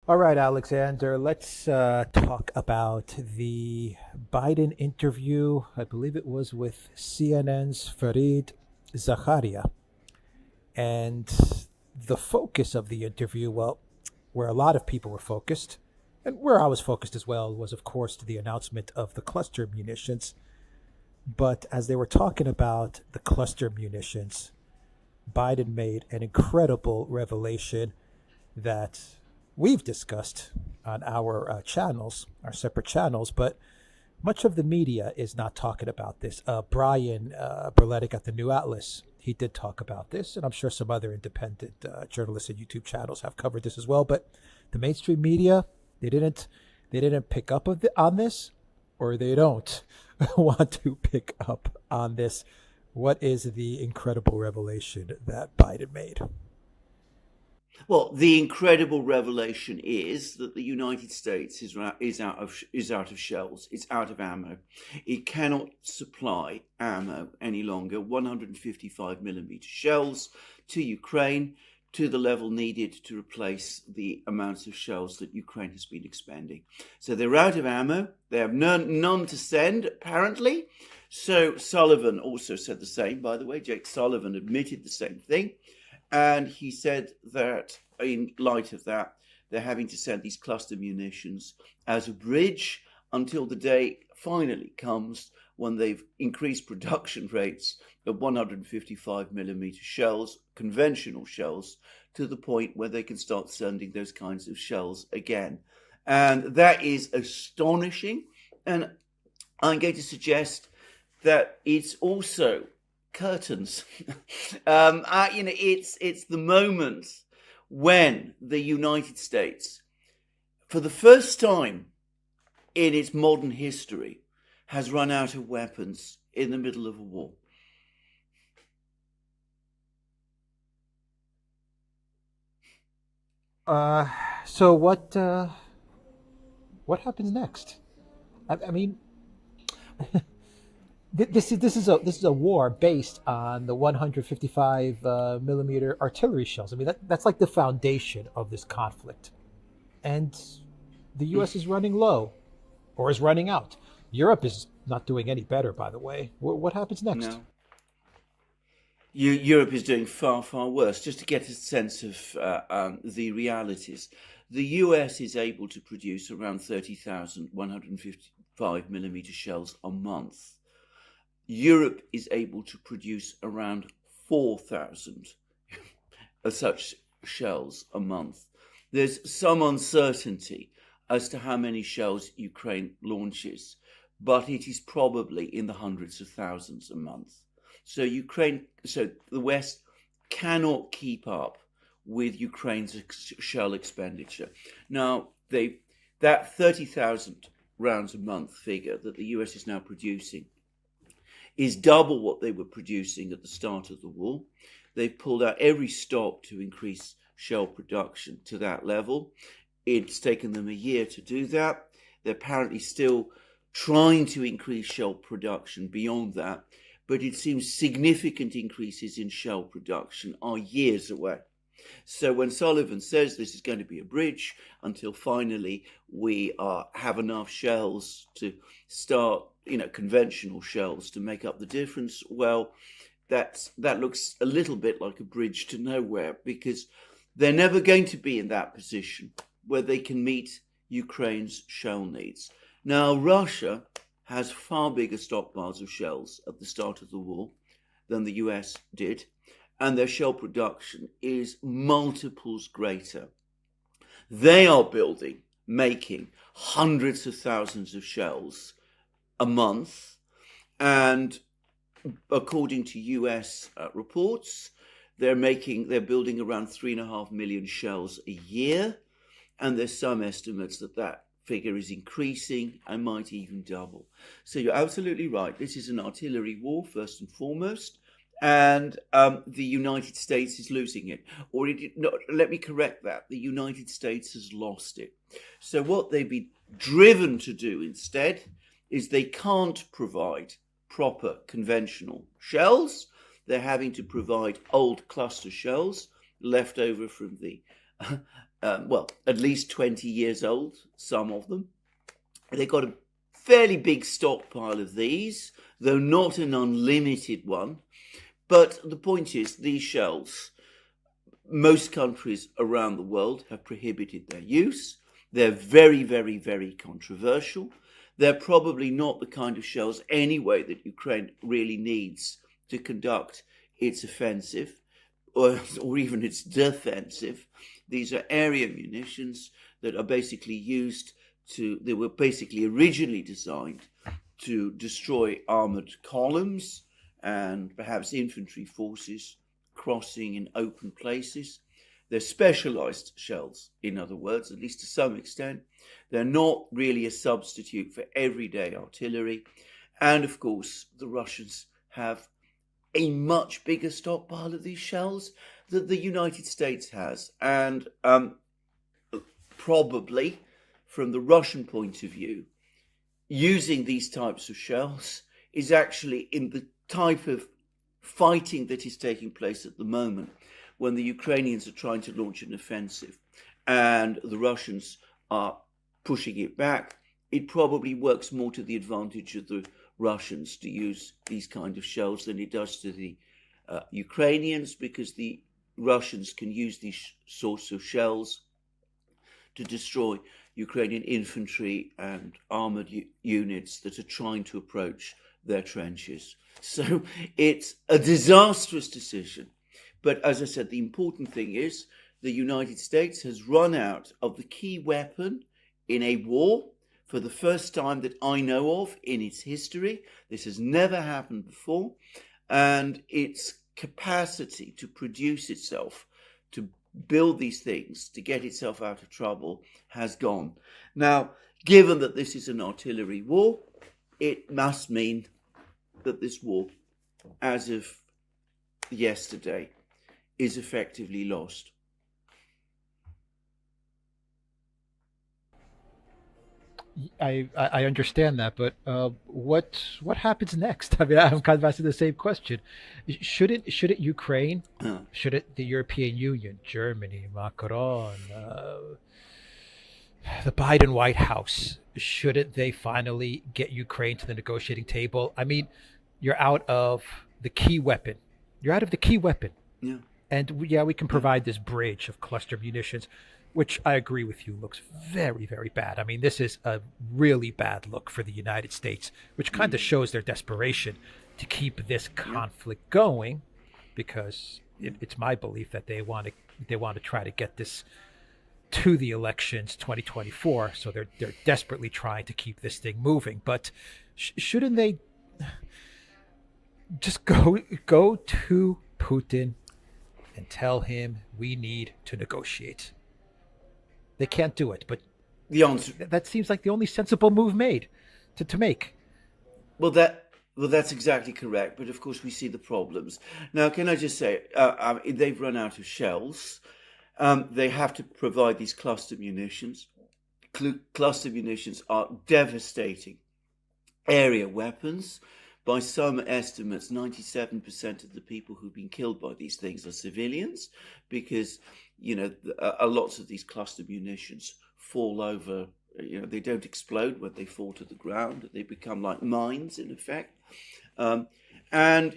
All right, Alexander, let's talk about the Biden interview. I believe it was with CNN's Fareed Zakaria. And the focus of the interview, well, where a lot of people were focused, and where I was focused as well, was, of course, the announcement of the cluster munitions. But as they were talking about the cluster munitions, Biden made an incredible revelation that we've discussed on our channels, our separate channels, but much of the media is not talking about this. Brian Berletic at the New Atlas, he did talk about this, and I'm sure some other independent journalists and YouTube channels have covered this as well. But the mainstream media, they didn't pick up on this, or they don't want to pick up on this. What is the incredible revelation that Biden made? Well, the incredible revelation is that the United States is out of shells. It's out of ammo. It cannot supply ammo any longer. 155 millimeter shells to Ukraine, to the level needed to replace the amounts of shells that Ukraine has been expending. So they're out of ammo. They have none to send, apparently. So Sullivan also said the same, by the way. Jake Sullivan admitted the same thing. And he said that in light of that, they're having to send these cluster munitions as a bridge until the day finally comes when they've increased production rates of 155 millimeter shells, conventional shells, to the point where they can start sending those kinds of shells again. And that is astonishing. And I'm going to suggest that it's also curtains. It's the moment when the United States, for the first time in its modern history, has run out of weapons in the middle of a war. So what happens next? I mean, this is a war based on the 155 millimeter artillery shells. I mean, that's like the foundation of this conflict, and the U.S. is running low, or is running out. Europe is not doing any better, by the way. What happens next? No. Europe is doing far, far worse. Just to get a sense of the realities, the US is able to produce around 30,000 155 millimeter shells a month. Europe is able to produce around 4,000 of such shells a month. There's some uncertainty as to how many shells Ukraine launches, but it is probably in the hundreds of thousands a month. So the West cannot keep up with Ukraine's shell expenditure. Now, that 30,000 rounds a month figure that the US is now producing is double what they were producing at the start of the war. They've pulled out every stop to increase shell production to that level. It's taken them a year to do that. They're apparently still trying to increase shell production beyond that, but it seems significant increases in shell production are years away. So when Sullivan says this is going to be a bridge until finally we have enough shells to start, conventional shells to make up the difference, well, that looks a little bit like a bridge to nowhere, because they're never going to be in that position where they can meet Ukraine's shell needs. Now, Russia has far bigger stockpiles of shells at the start of the war than the US did, and their shell production is multiples greater. They are making hundreds of thousands of shells a month, and according to US reports, they're building around 3.5 million shells a year, and there's some estimates that figure is increasing and might even double. So you're absolutely right. This is an artillery war, first and foremost, and the United States is losing it. Let me correct that. The United States has lost it. So what they've been driven to do instead is they can't provide proper conventional shells. They're having to provide old cluster shells left over from the at least 20 years old, some of them. They've got a fairly big stockpile of these, though not an unlimited one. But the point is, these shells, most countries around the world have prohibited their use. They're very, very, very controversial. They're probably not the kind of shells anyway that Ukraine really needs to conduct its offensive or even its defensive. These are area munitions that are basically used they were basically originally designed to destroy armored columns and perhaps infantry forces crossing in open places. They're specialized shells, in other words, at least to some extent. They're not really a substitute for everyday artillery. And of course, the Russians have a much bigger stockpile of these shells than the United States has. And probably, from the Russian point of view, using these types of shells is actually in the type of fighting that is taking place at the moment, when the Ukrainians are trying to launch an offensive and the Russians are pushing it back. It probably works more to the advantage of the Russians to use these kind of shells than it does to the Ukrainians, because the Russians can use these sorts of shells to destroy Ukrainian infantry and armored units that are trying to approach their trenches. So it's a disastrous decision. But as I said, the important thing is the United States has run out of the key weapon in a war for the first time that I know of in its history. This has never happened before. And its capacity to produce itself, to build these things, to get itself out of trouble, has gone. Now, given that this is an artillery war, it must mean that this war, as of yesterday, is effectively lost. I understand that, but what happens next? I mean, I'm kind of asking the same question. Shouldn't Ukraine, shouldn't the European Union, Germany, Macron, the Biden White House, shouldn't they finally get Ukraine to the negotiating table? I mean, you're out of the key weapon. You're out of the key weapon. Yeah. And yeah, we can provide this bridge of cluster munitions, which I agree with you looks very, very bad. I mean, this is a really bad look for the United States, which kind of shows their desperation to keep this conflict going, because it's my belief that they want to try to get this to the elections 2024. So they're desperately trying to keep this thing moving. But shouldn't they just go to Putin and tell him we need to negotiate? They can't do it, but the answer, that seems like the only sensible move made to make. Well, that's exactly correct. But of course, we see the problems. Now, can I just say, they've run out of shells. They have to provide these cluster munitions. Cluster munitions are devastating area weapons. By some estimates, 97% of the people who've been killed by these things are civilians, because, lots of these cluster munitions fall over, they don't explode when they fall to the ground. They become like mines, in effect. And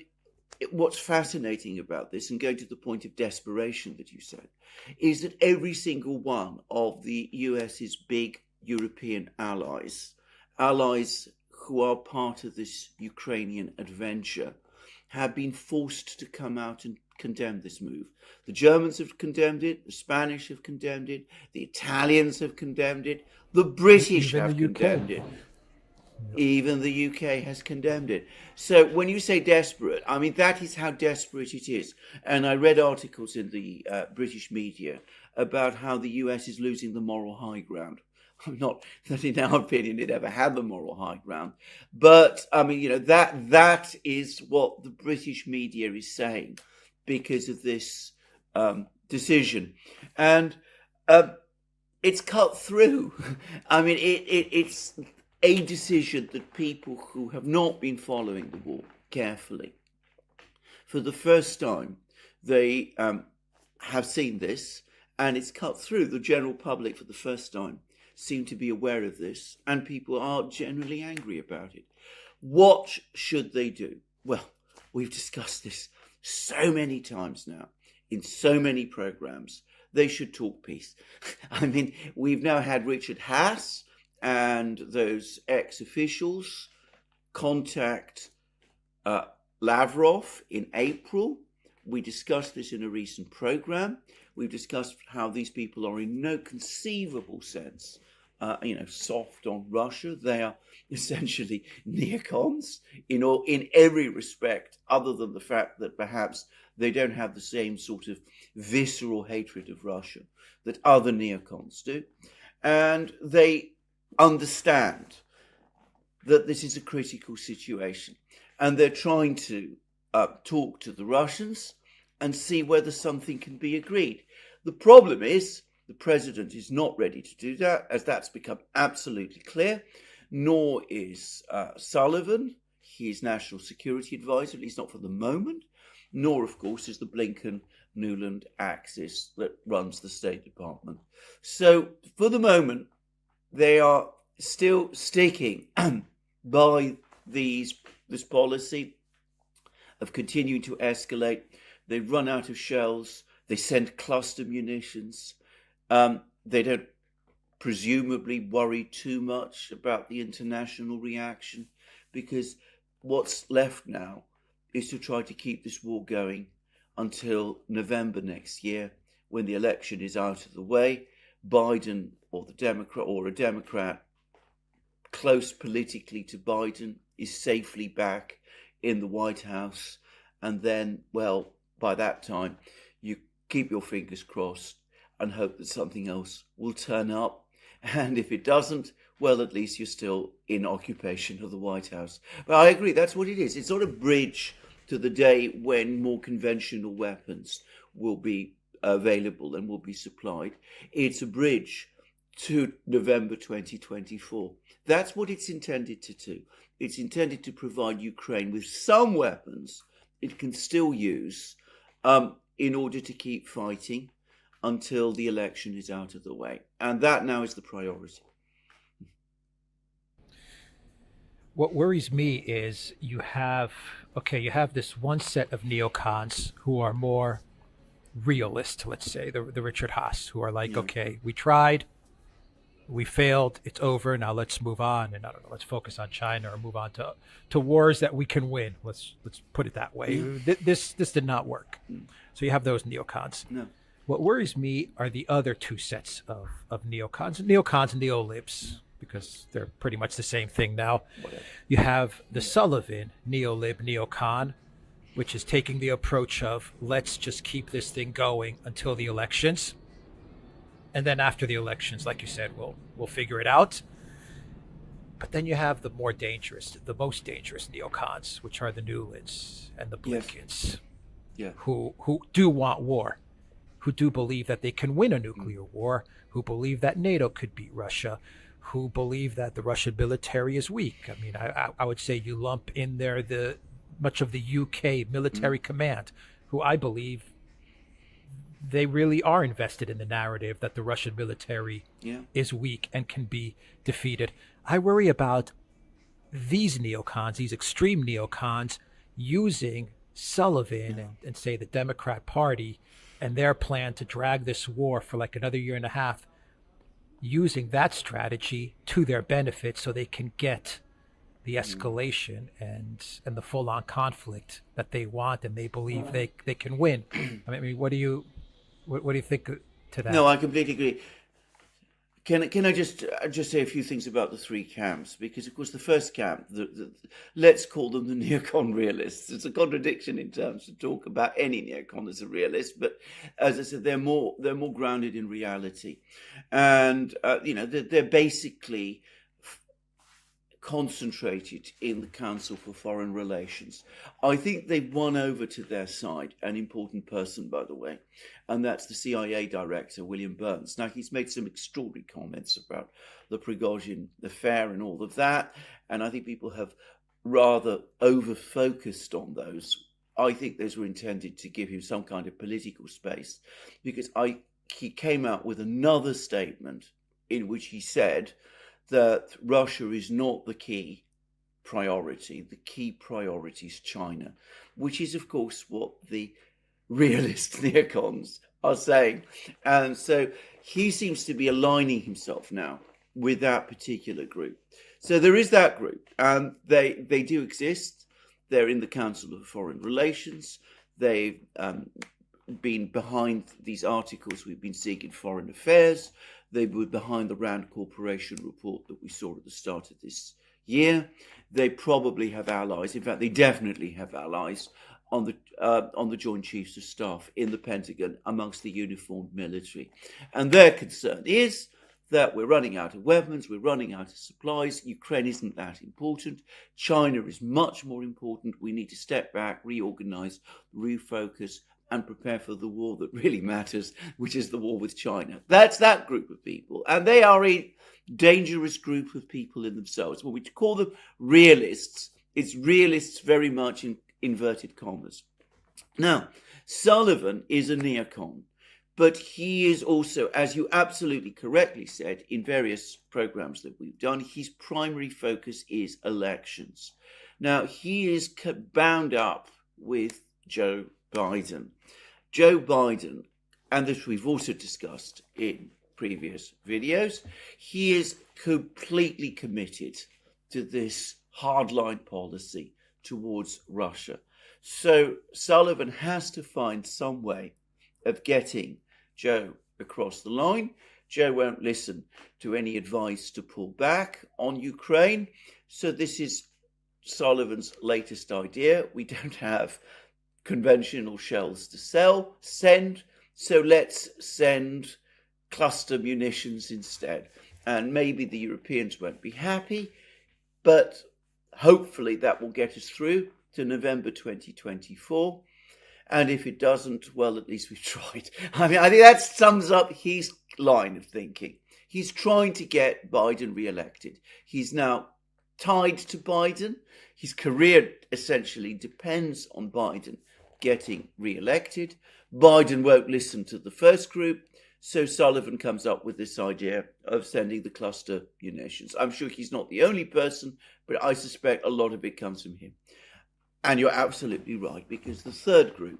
what's fascinating about this, and going to the point of desperation that you said, is that every single one of the US's big European allies who are part of this Ukrainian adventure, have been forced to come out and condemn this move. The Germans have condemned it, the Spanish have condemned it, the Italians have condemned it, the British have condemned it. Even the UK has condemned it. So when you say desperate, I mean, that is how desperate it is. And I read articles in the British media about how the US is losing the moral high ground. Not that in our opinion it ever had the moral high ground, but I mean, that is what the British media is saying because of this decision, and it's cut through. I mean, it's a decision that people who have not been following the war carefully, for the first time, they have seen this, And it's cut through. The general public, for the first time, seem to be aware of this, and people are generally angry about it. What should they do? Well, we've discussed this so many times now in so many programs. They should talk peace. I mean, we've now had Richard Haass and those ex-officials contact Lavrov in April. We discussed this in a recent program. We've discussed how these people are in no conceivable sense, soft on Russia. They are essentially neocons in every respect, other than the fact that perhaps they don't have the same sort of visceral hatred of Russia that other neocons do. And they understand that this is a critical situation. And they're trying to talk to the Russians and see whether something can be agreed. The problem is the president is not ready to do that, as that's become absolutely clear, nor is Sullivan, his national security advisor, at least not for the moment, nor, of course, is the Blinken-Nuland axis that runs the State Department. So, for the moment, they are still sticking by this policy of continuing to escalate. They run out of shells. They send cluster munitions. They don't presumably worry too much about the international reaction, because what's left now is to try to keep this war going until November next year, when the election is out of the way. Biden or a Democrat close politically to Biden is safely back in the White House. And then, well, by that time, you keep your fingers crossed and hope that something else will turn up. And if it doesn't, well, at least you're still in occupation of the White House. But I agree, that's what it is. It's not a bridge to the day when more conventional weapons will be available and will be supplied. It's a bridge to November 2024. That's what it's intended to do. It's intended to provide Ukraine with some weapons it can still use in order to keep fighting until the election is out of the way. And that now is the priority. What worries me is you have this one set of neocons who are more realist, let's say, the Richard Haass, who are like, okay, we tried, we failed, it's over, now let's move on, and I don't know, let's focus on China or move on to wars that we can win. Let's put it that way. This did not work. So you have those neocons. No. What worries me are the other two sets of neocons and neolibs, because they're pretty much the same thing now. Whatever. You have the Sullivan neolib neocon, which is taking the approach of let's just keep this thing going until the elections. And then after the elections, like you said, we'll figure it out. But then you have the most dangerous neocons, which are the Newlands and the Blinkens, who do want war, who do believe that they can win a nuclear war, who believe that NATO could beat Russia, who believe that the Russian military is weak. I mean, I would say you lump in there much of the UK military command, who I believe they really are invested in the narrative that the Russian military is weak and can be defeated. I worry about these neocons, these extreme neocons, using Sullivan and say the Democrat Party and their plan to drag this war for like another year and a half, using that strategy to their benefit so they can get the escalation and the full-on conflict that they want and they believe they can win. I mean, what do you think to that? No, I completely agree. Can I just say a few things about the three camps? Because, of course, the first camp, let's call them the neocon realists. It's a contradiction in terms to talk about any neocon as a realist, but as I said, they're more grounded in reality, and they're basically concentrated in the Council for Foreign Relations. I think they've won over to their side an important person, by the way, and that's the CIA director, William Burns. Now, he's made some extraordinary comments about the Prigozhin affair and all of that, and I think people have rather over-focused on those. I think those were intended to give him some kind of political space, because he came out with another statement in which he said that Russia is not the key priority. The key priority is China, which is, of course, what the realist neocons are saying. And so he seems to be aligning himself now with that particular group. So there is that group, and they do exist. They're in the Council of Foreign Relations. They've been behind these articles we've been seeing in Foreign Affairs. They were behind the Rand Corporation report that we saw at the start of this year. They probably have allies. In fact, they definitely have allies on the Joint Chiefs of Staff in the Pentagon amongst the uniformed military. And their concern is that we're running out of weapons, we're running out of supplies. Ukraine isn't that important. China is much more important. We need to step back, reorganize, refocus, and prepare for the war that really matters, which is the war with China. That's that group of people. And they are a dangerous group of people in themselves. When we call them realists, it's realists very much in inverted commas. Now, Sullivan is a neocon, but he is also, as you absolutely correctly said, in various programs that we've done, his primary focus is elections. Now, he is bound up with Joe Biden. Joe Biden, and this we've also discussed in previous videos, he is completely committed to this hardline policy towards Russia. So Sullivan has to find some way of getting Joe across the line. Joe won't listen to any advice to pull back on Ukraine. So this is Sullivan's latest idea. We don't have conventional shells to send, so let's send cluster munitions instead. And maybe the Europeans won't be happy, but hopefully that will get us through to November 2024. And if it doesn't, well, at least we've tried. I think that sums up his line of thinking. He's trying to get Biden re-elected. He's now tied to Biden. His career essentially depends on Biden getting re-elected. Biden won't listen to the first group, so Sullivan comes up with this idea of sending the cluster munitions. I'm sure he's not the only person, but I suspect a lot of it comes from him. And you're absolutely right, because the third group,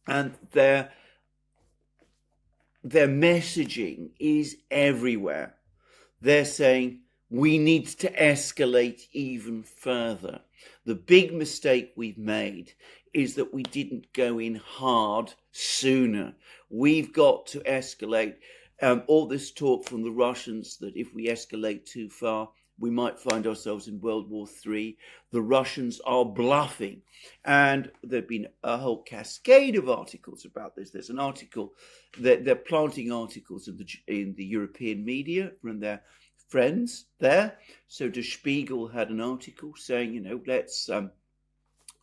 and their messaging is everywhere. They're saying, we need to escalate even further. The big mistake we've made is that we didn't go in hard sooner. We've got to escalate. All this talk from the Russians that if we escalate too far, we might find ourselves in World War III. The Russians are bluffing. And there have been a whole cascade of articles about this. There's an article that they're planting articles in the European media from their friends there. So Der Spiegel had an article saying, let's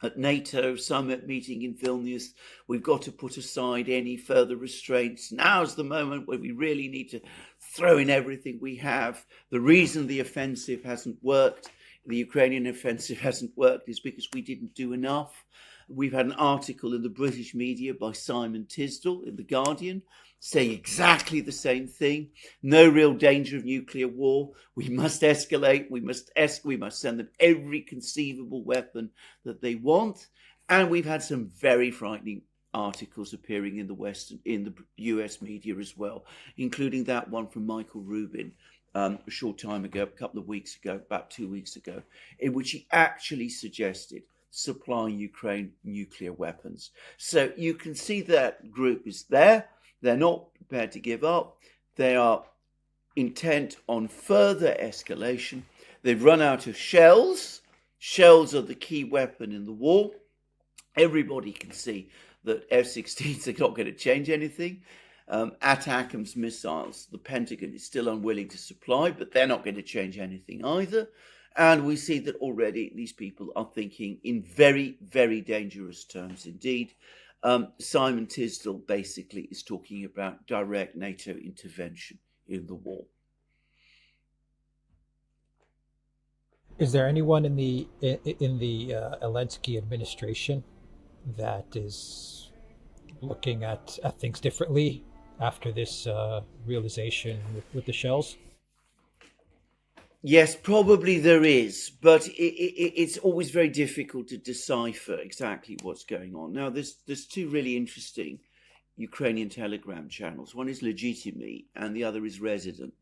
at NATO summit meeting in Vilnius, we've got to put aside any further restraints. Now's the moment where we really need to throw in everything we have. The reason the offensive hasn't worked, the Ukrainian offensive hasn't worked, is because we didn't do enough. We've had an article in the British media by Simon Tisdall in The Guardian saying exactly the same thing. No real danger of nuclear war. We must escalate. We must send them every conceivable weapon that they want. And we've had some very frightening articles appearing in the US media as well, including that one from Michael Rubin a short time ago, a couple of weeks ago, about 2 weeks ago, in which he actually suggested supplying Ukraine nuclear weapons. So you can see that group is there. They're not prepared to give up. They are intent on further escalation. They've run out of shells. Shells are the key weapon in the war. Everybody can see that F-16s are not going to change anything. ATACMS missiles, the Pentagon is still unwilling to supply, but they're not going to change anything either. And we see that already these people are thinking in very, very dangerous terms indeed. Simon Tisdall basically is talking about direct NATO intervention in the war. Is there anyone in the Zelensky administration that is looking at things differently after this realization with the shells? Yes, probably there is, but it's always very difficult to decipher exactly what's going on. Now, there's two really interesting Ukrainian Telegram channels. One is Legitimy and the other is Resident.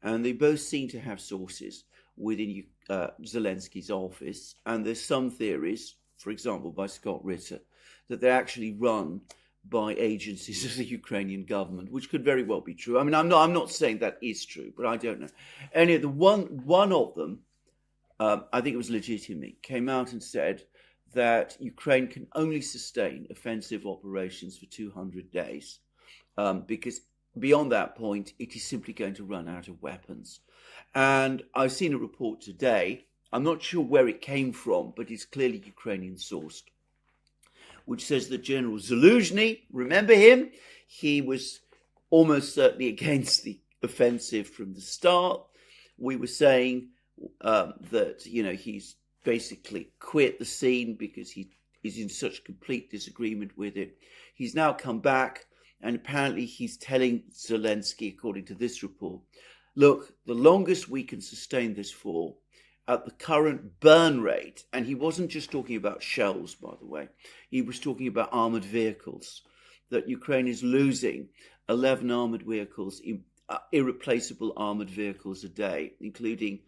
And they both seem to have sources within Zelensky's office. And there's some theories, for example, by Scott Ritter, that they're actually run by agencies of the Ukrainian government, which could very well be true. I mean, I'm not saying that is true, but I don't know. Anyway, the one of them, I think it was Legitimy, came out and said that Ukraine can only sustain offensive operations for 200 days, because beyond that point, it is simply going to run out of weapons. And I've seen a report today, I'm not sure where it came from, but it's clearly Ukrainian sourced, which says that General Zaluzhny, remember him? He was almost certainly against the offensive from the start. We were saying that, he's basically quit the scene because he is in such complete disagreement with it. He's now come back, and apparently he's telling Zelensky, according to this report, look, the longest we can sustain this for, at the current burn rate, and he wasn't just talking about shells, by the way, he was talking about armored vehicles, that Ukraine is losing 11 armored vehicles, irreplaceable armored vehicles a day, including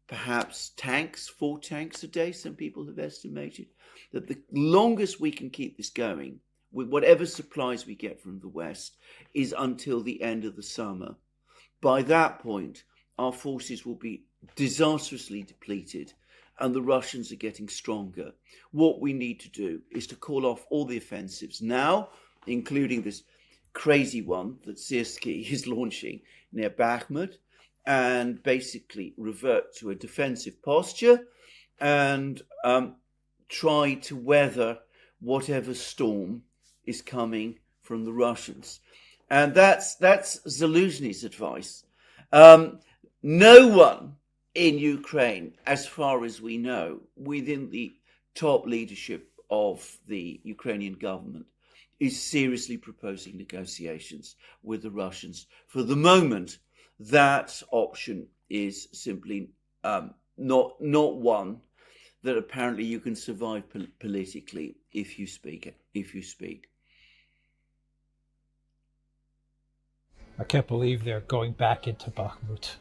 perhaps tanks, 4 tanks a day, some people have estimated, that the longest we can keep this going, with whatever supplies we get from the West, is until the end of the summer. By that point, our forces will be disastrously depleted and the Russians are getting stronger. What we need to do is to call off all the offensives now, including this crazy one that Syrskyi is launching near Bakhmut, and basically revert to a defensive posture and try to weather whatever storm is coming from the Russians. And that's Zaluzhny's advice. No one in Ukraine, as far as we know, within the top leadership of the Ukrainian government, is seriously proposing negotiations with the Russians. For the moment, that option is simply not one that apparently you can survive politically if you speak. I can't believe they're going back into Bakhmut.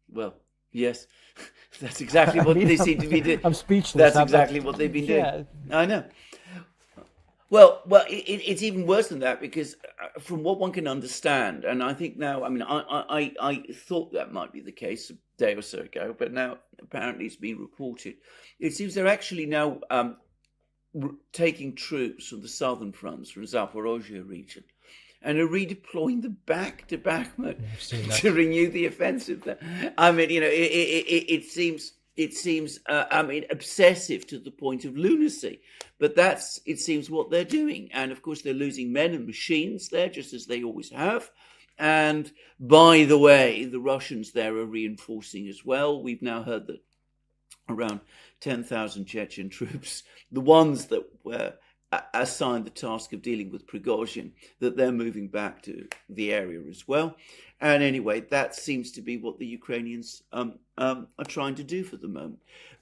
Well, yes, that's exactly what they seem to be doing. I'm speechless. That's exactly what they've been doing. I know. Well, it's even worse than that, because from what one can understand, and I think now, I mean, I thought that might be the case a day or so ago, but now apparently it's been reported. It seems they're actually now taking troops from the southern fronts, from Zaporozhye region, and are redeploying them back to Bakhmut to renew the offensive there. I mean, it seems obsessive to the point of lunacy, but that's, it seems, what they're doing. And of course, they're losing men and machines there, just as they always have. And by the way, the Russians there are reinforcing as well. We've now heard that around 10,000 Chechen troops, the ones that were assigned the task of dealing with Prigozhin, that they're moving back to the area as well. And anyway, that seems to be what the Ukrainians are trying to do for the moment.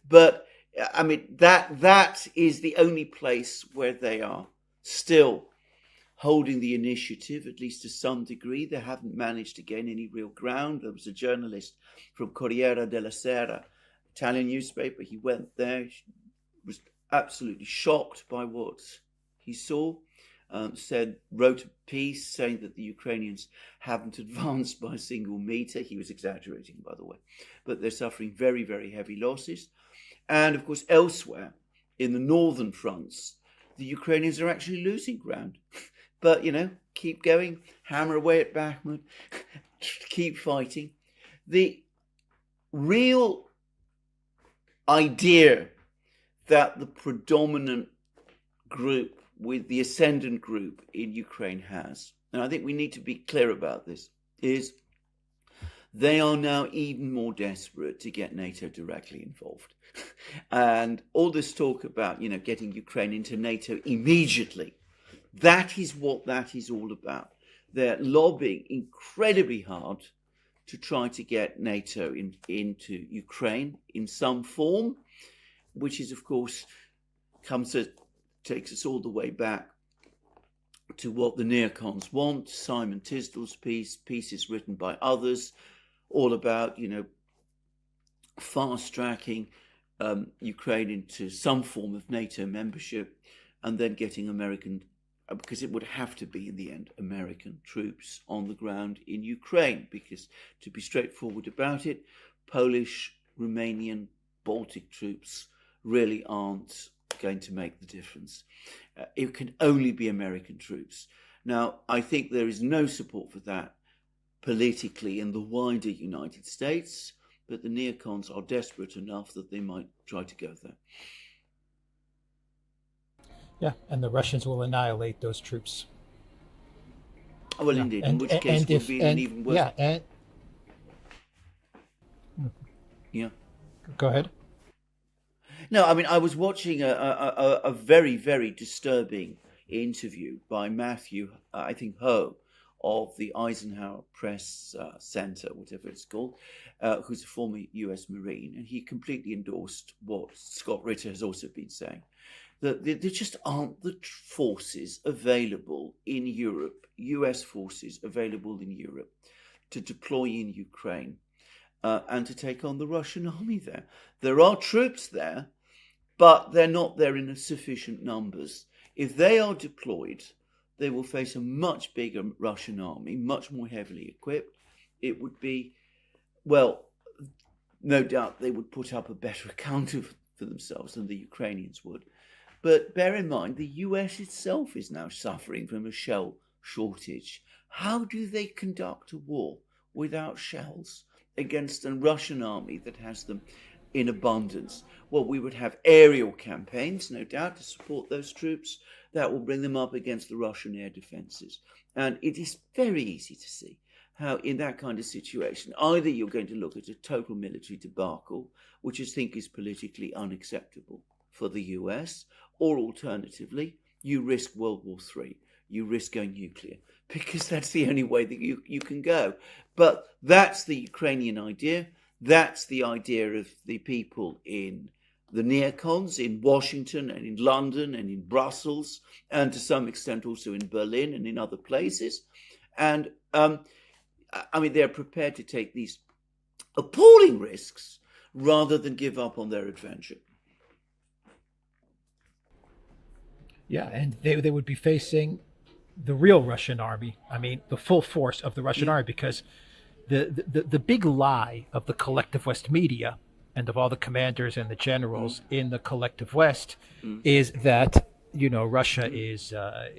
But I mean, that is the only place where they are still holding the initiative, at least to some degree. They haven't managed to gain any real ground. There was a journalist from Corriere della Sera, Italian newspaper. He went there, was absolutely shocked by what he saw, wrote a piece saying that the Ukrainians haven't advanced by a single meter. He was exaggerating, by the way, but they're suffering very, very heavy losses. And of course, elsewhere in the northern fronts, the Ukrainians are actually losing ground. But, keep going, hammer away at Bakhmut, keep fighting. The real idea that the predominant group, with the ascendant group in Ukraine has, and I think we need to be clear about this, is they are now even more desperate to get NATO directly involved. And all this talk about, getting Ukraine into NATO immediately, that is what that is all about. They're lobbying incredibly hard to try to get NATO into Ukraine in some form, which is, of course, takes us all the way back to what the neocons want. Simon Tisdall's pieces written by others, all about, fast-tracking Ukraine into some form of NATO membership, and then getting American, because it would have to be in the end, American troops on the ground in Ukraine, because to be straightforward about it, Polish, Romanian, Baltic troops really aren't going to make the difference. It can only be American troops. Now, I think there is no support for that politically in the wider United States, but the neocons are desperate enough that they might try to go there. Yeah, and the Russians will annihilate those troops. Well, indeed, in which case it would be an even worse. Yeah. Go ahead. No, I mean, I was watching a very, very disturbing interview by Matthew, I think, Ho, of the Eisenhower Press Center, whatever it's called, who's a former US Marine, and he completely endorsed what Scott Ritter has also been saying, that there just aren't the forces available in Europe, US forces available in Europe, to deploy in Ukraine and to take on the Russian army there. There are troops there, but they're not there in sufficient numbers. If they are deployed, they will face a much bigger Russian army, much more heavily equipped. It would be, well, no doubt they would put up a better account for themselves than the Ukrainians would. But bear in mind, the US itself is now suffering from a shell shortage. How do they conduct a war without shells against a Russian army that has them in abundance? Well, we would have aerial campaigns, no doubt, to support those troops. That will bring them up against the Russian air defenses. And it is very easy to see how in that kind of situation, either you're going to look at a total military debacle, which I think is politically unacceptable for the US, or alternatively, you risk World War III. You risk going nuclear, because that's the only way that you can go. But that's the Ukrainian idea. That's the idea of the people in the neocons in Washington and in London and in Brussels, and to some extent also in Berlin and in other places. And I mean, they're prepared to take these appalling risks rather than give up on their adventure. Yeah, and they would be facing the real Russian army. I mean, the full force of the Russian army, because the big lie of the collective West media and of all the commanders and the generals in the collective West is that, Russia is a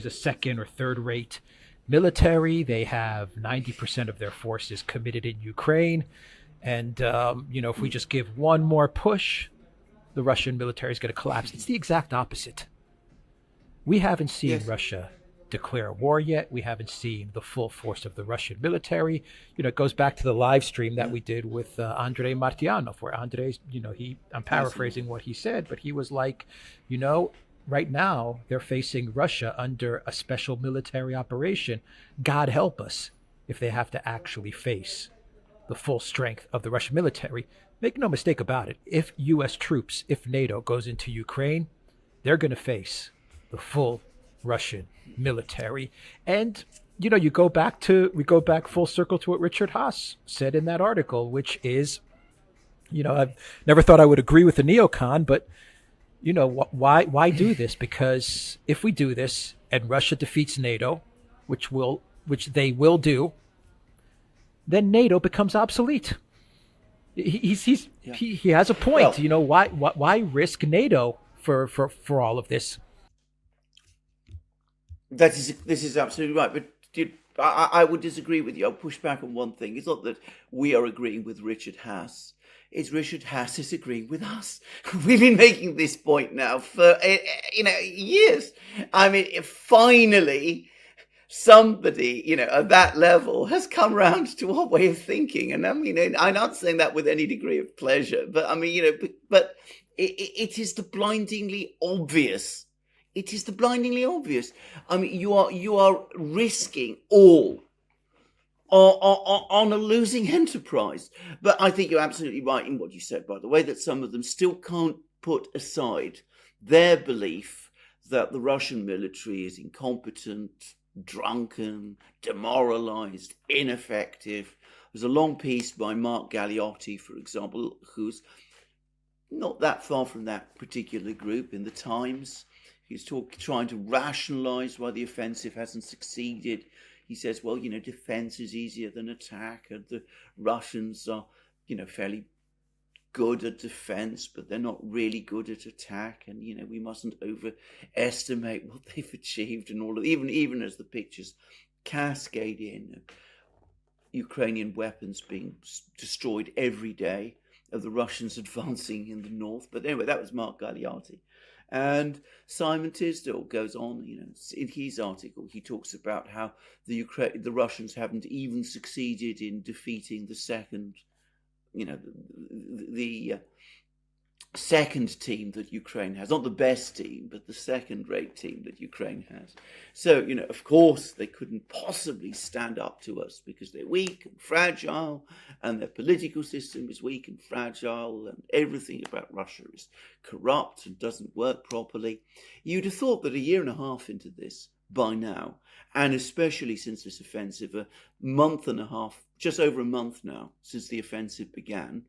second or third rate military. They have 90% of their forces committed in Ukraine. And, if we just give one more push, the Russian military is going to collapse. It's the exact opposite. We haven't seen Russia declare war yet. We haven't seen the full force of the Russian military. It goes back to the live stream that we did with Andrei Martyanov, where Andrei's, I'm paraphrasing what he said, but he was like, right now they're facing Russia under a special military operation. God help us if they have to actually face the full strength of the Russian military. Make no mistake about it. If U.S. troops, if NATO goes into Ukraine, they're going to face the full Russian military. And, we go back full circle to what Richard Haas said in that article, which is, I've never thought I would agree with the neocon, but, why do this? Because if we do this and Russia defeats NATO, which they will do, then NATO becomes obsolete. He has a point. Well, why risk NATO for all of this? This is absolutely right. But I would disagree with you. I'll push back on one thing. It's not that we are agreeing with Richard Haas. It's Richard Haas is agreeing with us. We've been making this point now for years. I mean, finally, somebody, at that level has come round to our way of thinking. And I mean, I'm not saying that with any degree of pleasure, but I mean, but it is the blindingly obvious. It is the blindingly obvious. I mean, you are risking all on a losing enterprise. But I think you're absolutely right in what you said, by the way, that some of them still can't put aside their belief that the Russian military is incompetent, drunken, demoralized, ineffective. There's a long piece by Mark Galeotti, for example, who's not that far from that particular group in the Times. He's trying to rationalize why the offensive hasn't succeeded. He says, well, defense is easier than attack, and the Russians are, fairly good at defense, but they're not really good at attack. And, we mustn't overestimate what they've achieved and all of, even as the pictures cascade in, Ukrainian weapons being destroyed every day, of the Russians advancing in the north. But anyway, that was Mark Galeotti. And Simon Tisdale goes on, in his article, he talks about how the Russians haven't even succeeded in defeating the second, the second team that Ukraine has, not the best team, but the second-rate team that Ukraine has. So, of course, they couldn't possibly stand up to us because they're weak and fragile, and their political system is weak and fragile, and everything about Russia is corrupt and doesn't work properly. You'd have thought that a year and a half into this, by now, and especially since this offensive, a month and a half, just over a month now, since the offensive began,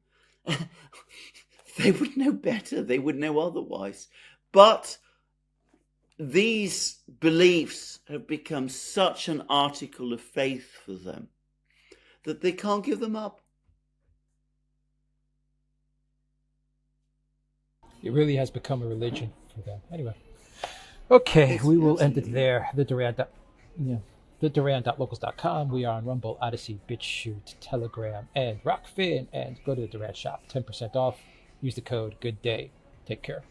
they would know better. They would know otherwise. But these beliefs have become such an article of faith for them that they can't give them up. It really has become a religion for them. Anyway. Okay, we will end it there. The DURAN.locals.com. We are on Rumble, Odyssey, BitChute, Telegram, and Rockfin. And go to the Duran shop. 10% off. Use the code GOODDAY. Take care.